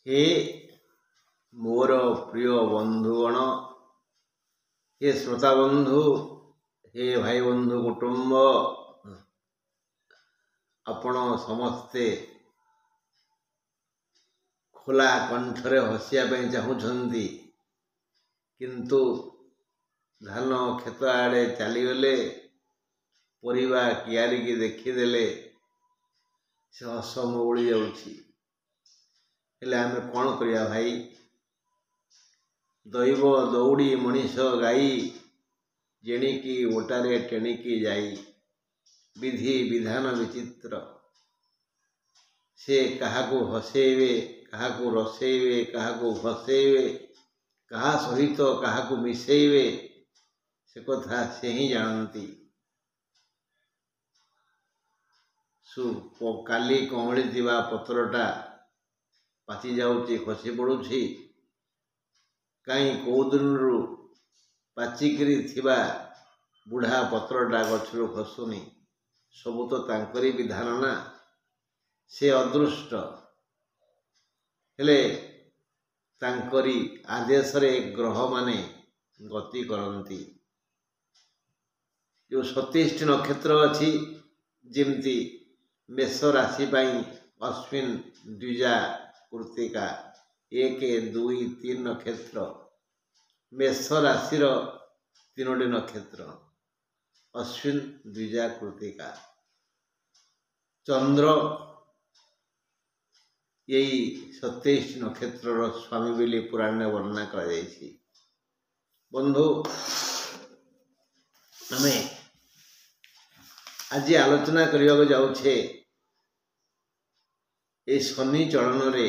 हे मोर प्रिय बंधुगण, हे श्रोता बंधु, हे भाई बंधु कुटुंब, आपण समस्ते खोला कंठरे हसिया चाहूँगी किंतु धान खेत आड़े चलीगले परिवा कियारिकी देखीदेले से हस मौड़ी जाऊँगी। हेले आमे कौन करिया भाई? दैव दौड़ी मनीष गाई जेणिकी ओटारे टेणिकी जाई। विधि विधान विचित्र, से काहाकू हसेइबे, काहाकू रसेइबे, काहाकू फसेइबे, कहा सहित काहाकू मिसेइबे से कथा से ही जानती। काली कमली दिवा पत्रटा पाची जाऊँची, खसी पड़ुछि, कहीं कौ दिन पाचिकी थिबा बुढ़ा पत्रटा गछरु खसुनी। सबू तो तांकरी विधान ना, से अदृष्ट हेले तांकरी आदेश रे ग्रह माने गति करती। जो 27 नक्षत्र अच्छी जिमती मेष राशि पाई अश्विन द्विजा कृतिका 1, 2, 3 नक्षत्र, मेष राशि 3 नक्षत्र अश्विन द्विजा कृतिका। चंद्र यही 27 नक्षत्र स्वामी बोली पुराण वर्णना कर बंधु। आमे आज आलोचना करने को जाऊे ये शनि चलन रे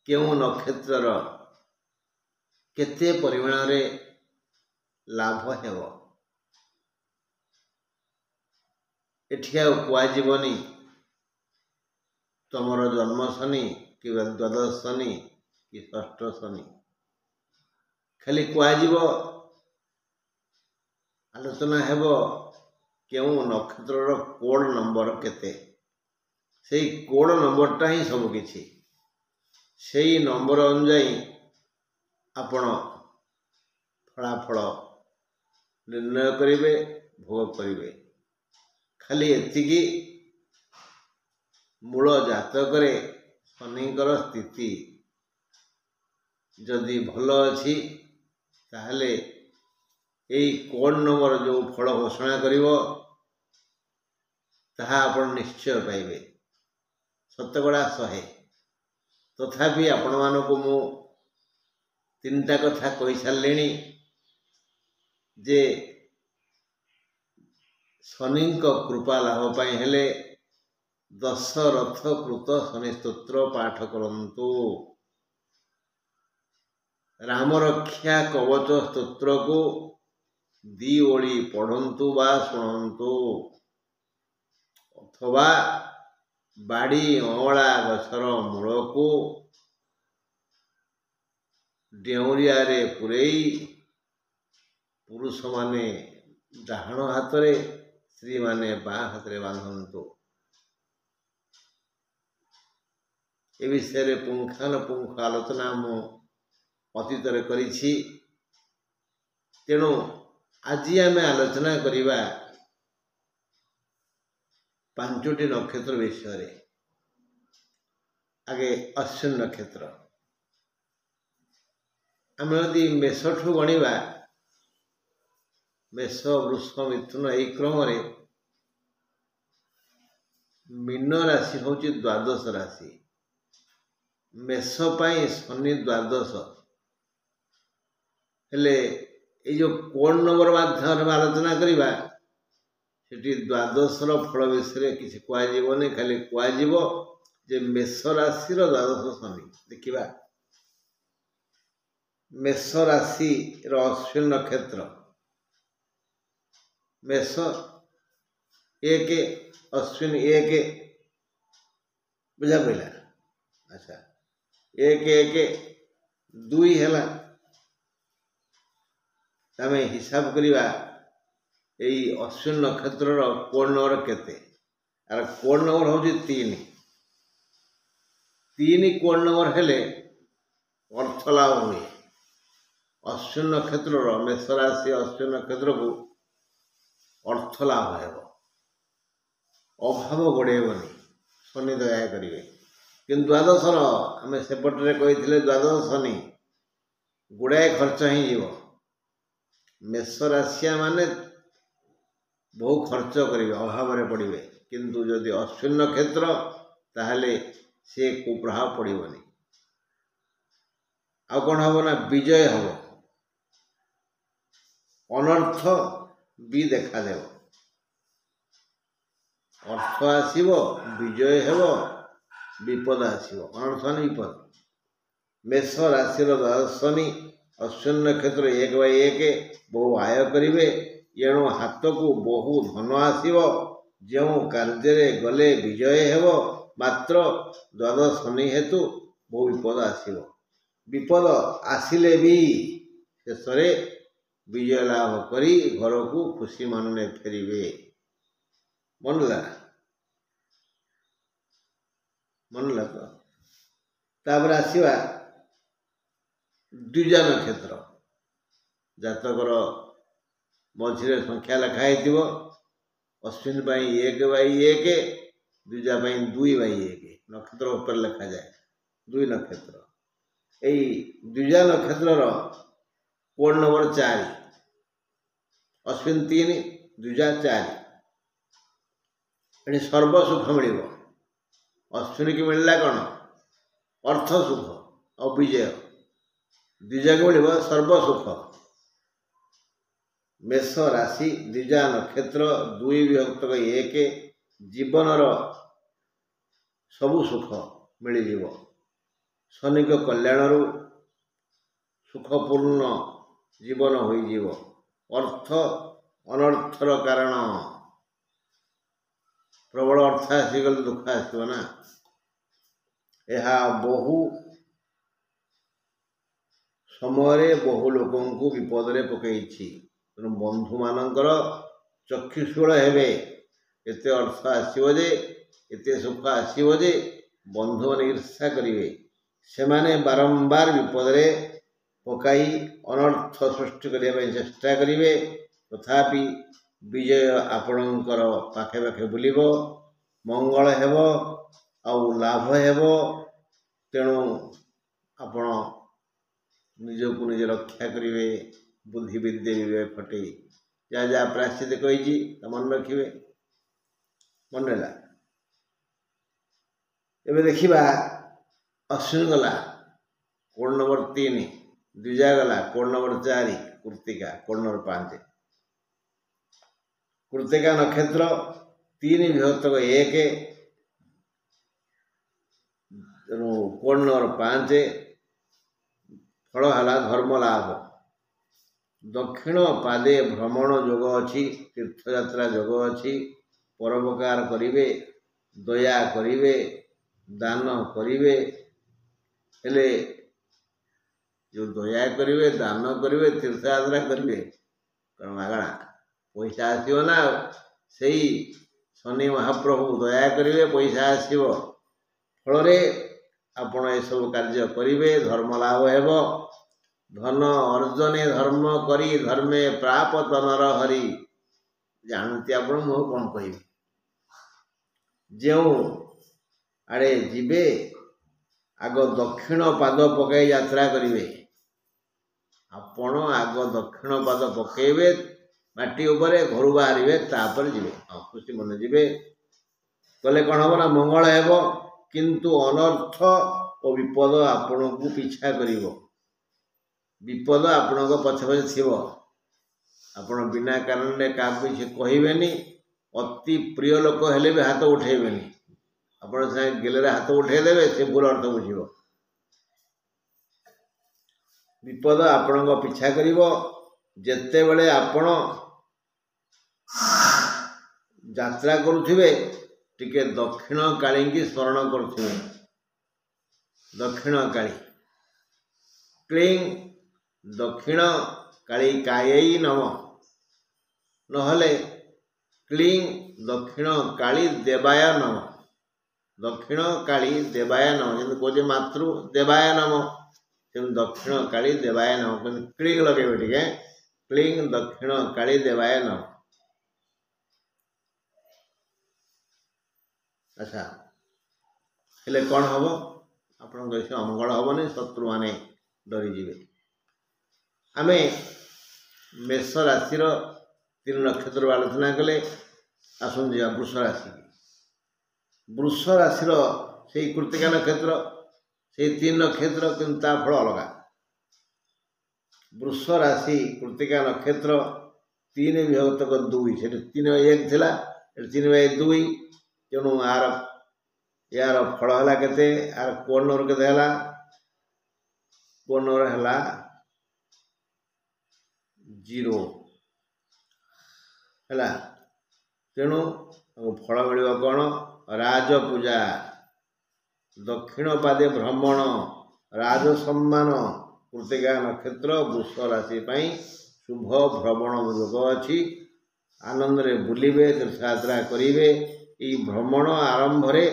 केउ नक्षत्र केते परिमाण रे लाभ हेबो। एठी कुआजीवनी तुमर जन्म शनि कि द्वादश शनि कि षष्ठ शनि, खाली कुआजीव आलोचना हेबो केउ नक्षत्र कोड नंबर केते, से कोड नंबरटा ही सब किछि। से नंबर अनुजाई आपण फलाफल निर्णय करिवे, भोग करिवे। खाली एतिकी मूल जातक शनिकर स्थिति जदि भल अच्छी ताहले यही कोड नंबर जो फल घोषणा करिवो ताहा आपण निश्चय पाइबे। शतकड़ा 100। तथापि आपण मानक मु 3टा कथा कहि सारलेनी जे शनि कृपा लाभ पाई हेले दशरथ कृत शनि स्तोत्र पाठ करंतु। राम रक्षा कवच स्तोत्र को 2 ओळी पढ़ंतु बा शुणंतु, अथवा बाड़ी अँवला गछर मूल को डेउरिया रे पुरेई पुरुष माने डाहाण हाथ रे, स्त्री माने बाँ हाथ रे बांधंतु। ए विषय पुंखानुपुंख आलोचना मु अतीत करिछि। तेणु आज आम आलोचना करिबा 5टी नक्षत्र विषय। आगे अश्विन नक्षत्र आम यदि मेषठू गणिबा, मेष वृष मिथुन यही क्रम रे मीन राशि हूँ द्वादश राशि। मेष पाई शनि द्वादश हेले ये जो कोड नंबर माध्यम आलोचना करिबा सेठी द्वादशर फल विषय किसी कहनी, खाली कहजिवो जे मेष राशि द्वादश शनि। देखिबा मेष राशि अश्विन नक्षत्र, मेष 1 अश्विन 1 बुझा पड़ा। अच्छा 1, 1, 2 है आम हिसाब करिबा यही अश्विन नक्षत्र कोड नंबर केते? यार कोड नंबर हूँ 3। तीन कोड नंबर हेले अर्थ लाभ हुए। अश्विन नक्षत्र मेष राशि अश्विन नक्षत्र को अर्थ लाभ है, अभाव गोड़ेबनी, शनि दया करेंगे। कि द्वादशर आम सेपटे कही द्वादश शनि गुड़ाए खर्च ही जीव। मेष राशिया माने बहु खर्च करेंगे, अभाव पड़े। किंतु जदि अश्विन नक्षत्र ताहले से कुप्रभाव पड़ोनी। आ कौन हम ना विजय हम, अनर्थ भी देखा देव। अर्थ आसव, विजय हेब, विपद आसव, अनर्थ मान विपद। मेष राशि शनि अश्विन नक्षत्र 1/1 बहु आय करेंगे। एणु हाथ को बहु धन आसव, जो कार्य गले विजय हेब। मात्र द्वादश शनि हेतु बहु विपद आसव। विपद आसिले भी शेष विजय लाभ करी घर को खुशी मानने फेरिबे। मनला तो तापर आसवा द्विजा नक्षत्र जातकर मझे संख्या लिखाई अश्विन 1/1, द्विजा 2/1 नक्षत्र उपर लिखा जाए। 2 नक्षत्र यही द्विजा नक्षत्र कोड नंबर 4, अश्विन 3, द्विजा 4। सर्व सुख मिल। अश्विन की मिलला कौन अर्थ सुख और विजय, द्विजा को मिल सर्व सुख। मेष राशि द्विजा नक्षत्र 2/1 जीवनर सबु सुख मिल। शनि को कल्याण सुखपूर्ण जीवन हो। अर्थ अनर्थर कारण प्रबल अर्थ आसीगले दुख आसो ना। यह बहु समय बहु लोक विपद पकई। तेणु बंधु मानकर चक्षुषूल हेबे। एते अर्थ आसो जे, एते सुख आसो जे बंधु मैंने ईर्षा करेंगे। से माने बारंबार विपद पकाई अनर्थ सृष्टि करने चेष्टा करेंगे। तथापि विजय आपणकर पाखे पाखे बुलिब, मंगल हेब आउ लाभ हेब। तेणु आपण निजको निज रक्षा करेंगे। बुद्धि विद्या विवेक खटे जहाँ जहाँ प्राश्चित कही मन रखिए। मनला एवं देखा अश्विन गला कोड नंबर 3, द्विजा गला code number 4, Krittika code number 5। Krittika नक्षत्र 3/1 कोड नंबर 5 फल है धर्म लाभ। दक्षिण पादे भ्रमण योग अच्छी, तीर्थयात्रा योग अच्छी। परोपकार करेंगे, दया करेंगे, दान करेंगे। हेले जो दया करेंगे, दान करेंगे, तीर्थयात्रा करेंगे कारण मागणा पैसा आसो ना। से शनि महाप्रभु दया करेंगे, पैसा आसो। फल आपण ये सब कार्य करेंगे, धर्म लाभ हेब। धन अर्जने धर्म करी धर्मे प्रापत नर हरि। जानती आप मुझे कौन कह जो आड़े जीवे आग दक्षिण पाद पकई यात्रा करेंगे। आपण आग दक्षिण पाद पकईबे माटी उपरे घर बाहर तापर जी खुशी मन जी कले कौन हम ना मंगल हेब। किंतु अनर्थ और विपद आपण को पीछा कर। विपद आपण पछे पछे थी। आपण बिना कारण क्या किसी कहबेनी। अति प्रिय लोक हेले भी हाथ उठेबेनी। आपण से गेले हाथ उठेदेवे से भूल अर्थ बुझ। विपद आपण पीछा कर। जिते बड़े आपण यात्रा करुवे टिके दक्षिण काली की स्मरण करुवे। दक्षिण काली क्लीं दक्षिण काली कायई नम नहले क्लीं दक्षिण काली देवाय नम दक्षिण काली देवाय नम जब कहे मातृ देवाय नम तेणु दक्षिण काली देवाय नम क्लिंग लगे टे क्लिंग दक्षिण काली देवाय नम। अच्छा हेले कौन हम आपण देश अमंगल हेनी शत्रु मैंने डरीजे। आम मेष राशि 3 नक्षत्र आलोचना कले आसन जा वृष राशि। वृष राशि से कृत्तिका नक्षत्र से 3 नक्षत्र किंतु फल अलग। वृष राशि कृत्तिका नक्षत्र 3 विभक्तक 2 से 3 1 थिला 3/2 तेणु यार फल है केते यार कोण नंबर केते है कोण नंबर है 0 है तेणु फल मिल कौन राजपूजा दक्षिण पादे भ्रमण राज सम्मान कृत्तिका नक्षत्र वृष राशि शुभ भ्रमण योग अच्छी आनंद रे बुलिबे तीर्थयात्रा करिवे। ई भ्रमण आरंभ रे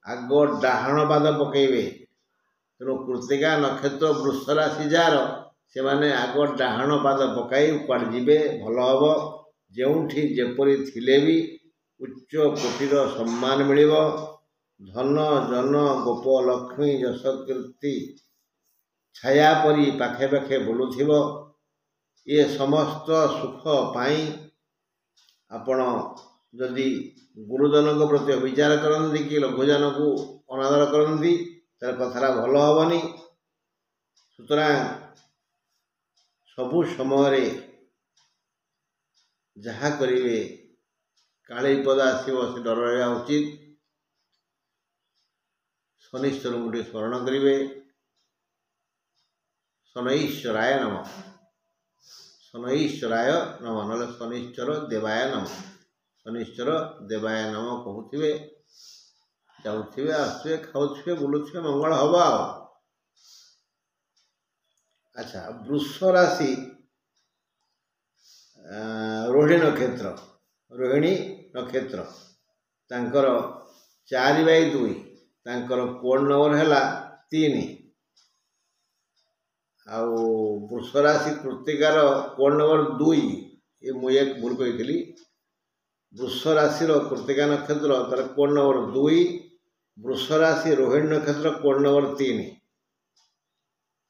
आग डाहाण पाद पकेबे तेणु कृत्तिका नक्षत्र वृष राशि जार से माने आग डाहाण पाद पकाई कुआड़ जीवे भल हम जोठी जेपरी थिले भी उच्च कोटिर सम्मान मिलिबो धन जन गोप लक्ष्मी यश कीर्ति छाया परी पाखे पाखे बुलुथिबो। ये समस्त सुख पाई आपण जदि गुरुजन प्रति विचार करती कि लघुजन को अनादर करती तर कथा भल हेनी। सुतरां सबु समय जहा करिवे कालीपद आसो से डर रहा उचित। शनिश्चर गोटे स्मरण करेंगे शनैश्वराय नम शनैश्वराय नम ना शनिश्चर देवाय नम शनिश्चर देवाय नम कहते जाऊे आसुए खाऊे बुलुए मंगल हम आ। अच्छा वृष राशि रोहिणी नक्षत्र रोहिणी नक्षत्र तांकर 4/2 तांकर कोड नंबर है 3 आउ वृष राशि कृत्तिकार कोड नंबर 2 ये मुझे भूल कही वृष राशि कृत्तिका नक्षत्र तार कोड नंबर 2 वृष राशि रोहिणी नक्षत्र कोड नंबर 3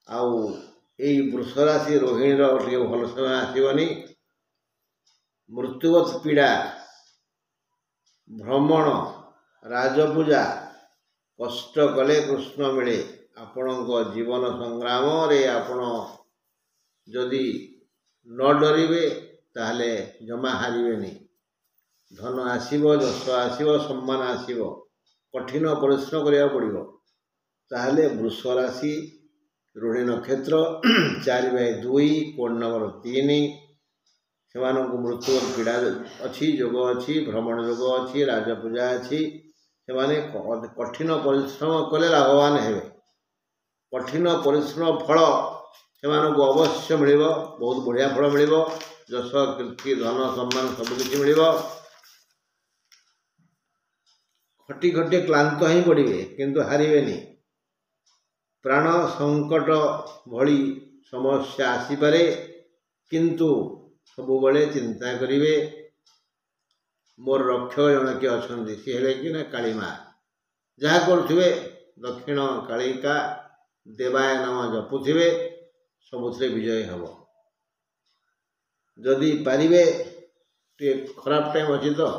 आउ यही वृष राशि रोहिणी टे भल समय आसवनी मृत्युवत पीड़ा भ्रमण राजपूजा कष्ट कले कृष्ण मिले आपण जीवन संग्राम रे आपण जदि न डरिवे ताहले जमा हारिबेनी धन आसीबो यश आसीबो सम्मान आसीबो कठिन परिश्रम करिया पड़िबो ताहले वृष राशि रोहिणी नक्षत्र 4/2 कोड नंबर 3 से मृत्यु पीड़ा अच्छी योग अच्छी भ्रमण योग अच्छी राजपूजा अच्छी से कठिन परिश्रम कले लाभवान हे कठिन परिश्रम फल से अवश्य मिल बहुत बढ़िया फल मिल यश कीर्ति धन सम्मान सबकि मिल खटी खटी क्लांत ही पड़े किंतु हारिबेनी प्राण संकट भली समस्या आसीपे किंतु सबु बड़े चिंता करिवे मोर रक्षक जन किए अच्छा सी है कि ना कालीमा जहाँ करुवे दक्षिण कालिका देवाय नाम जपुवे सबुथे विजय हम जदि पारिबे खराब टाइम अच्छी तो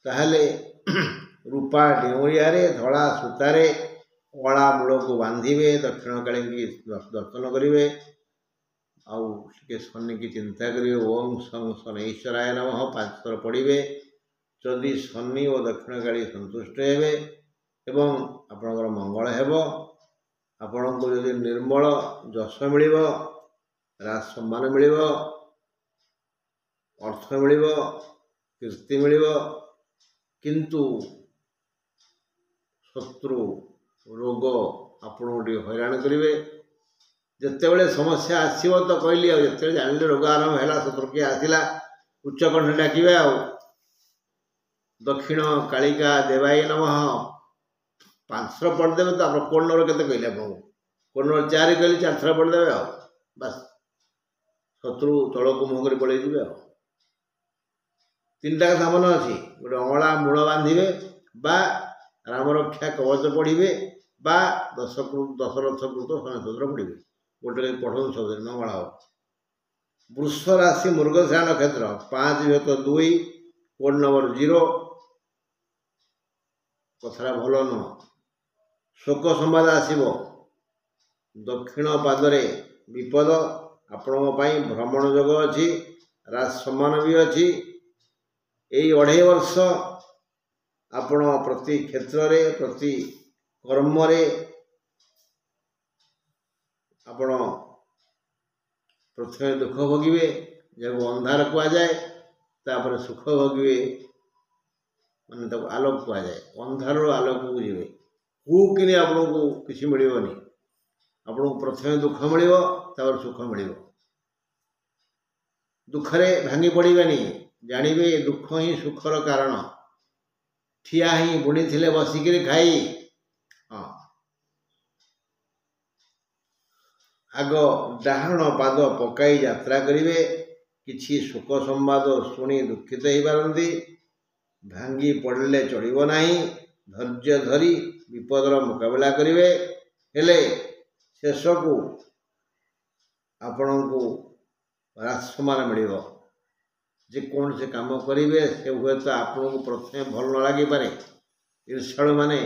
ताहले रूपा डेउरिया धड़ा सूतारे कला मूल को बांधे दक्षिण काली की दर्शन करेंगे आउ शनि की चिंता करेंगे ओम सं शनैश्वराय नमः 5 थर पढ़े जदि शनि और दक्षिण काली संतुष्ट हे एवं आपणकर मंगल हेबो आपण को जदि निर्मल यश मिल राज सम्मान मिल अर्थ मिल कीर्ति मिल किंतु शत्रु रोग आपण हैरान करेंगे जिते बड़े समस्या आसो तो कहली जिते जान रोग आरंभ है शत्रु किए आसला उच्चकंठ डाकिबे आ दक्षिण कालिका देवाय नमः 5 थर पढ़िदेवे तो आप कोड नंबर केते कहले आपको कोड नंबर 4 कहले 4 थर पढ़िदेवे आ बस शत्रु तलक मुह कर पड़े जीवे आ 3टा कथा मन अच्छी गोटे अँगला मूल बांधे बा राम रक्षा कवच पढ़े बा दशरथ कृत शनिसूत्र पढ़े गोटे पढ़ू सब दिन मंगल हो वृष राशि मृगशिरा नक्षत्र 5-2 कोड नंबर 0 कथा भल नुह शोक संवाद आसब दक्षिण पादरे विपद आपण भ्रमण योग अच्छी राज सम्मान भी अच्छी यही 2.5 वर्ष आपण प्रति क्षेत्र रे प्रति कर्म रे आपण प्रथम दुख भोगे जब अंधार कह जाए तापर सुख भोगे माने तक आलोक कह जाए अंधार आलोक को जी कूकिनी आपन को किसी मिलनी आपन को प्रथम दुख मिल सुख मिल दुखरे भांगी पड़ानी जानवे दुख ही सुखर कारण ठिया ही बुणी थिले बसिक खाई हाँ आग डाहाण पाद पकाई यात्रा करेंगे किछि सुख संवाद शुणी दुखित हो पारती भांगी पड़े चढ़ ना धैर्य धरी विपदर मुकाबला करेंगे हेले शेष को आपण को राजसम्मान मिल जेकोन से काम करेंगे से हुए तो आपन को प्रथम भल न लगे पारे ईर्षाणु माने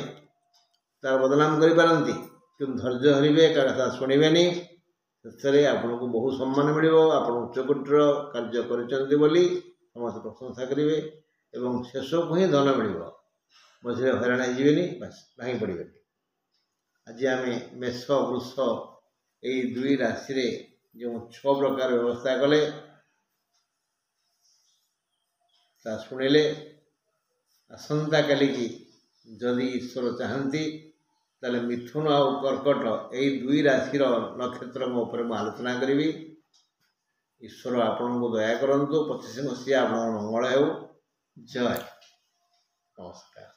तार बदनाम करें कि धैर्य हरवे का कथा शुणवे से आपन को बहुत सम्मान मिल आप उच्चकोटर कार्य करी समस्त प्रशंसा करेंगे एवं शेष को ही धन मिल मझे हैरान होनी बस भांगी पड़े आज आम मेष वृष यही 2 राशि जो 6 प्रकार व्यवस्था कले ता शुणिले आसंता काली की जदि ईश्वर चाहती ताले मिथुन आ कर्कट यही 2 राशि नक्षत्र उपर मैं आलोचना करी ईश्वर आपण को दया करंतु 25 मसीहा आप मंगल हो जय नमस्कार।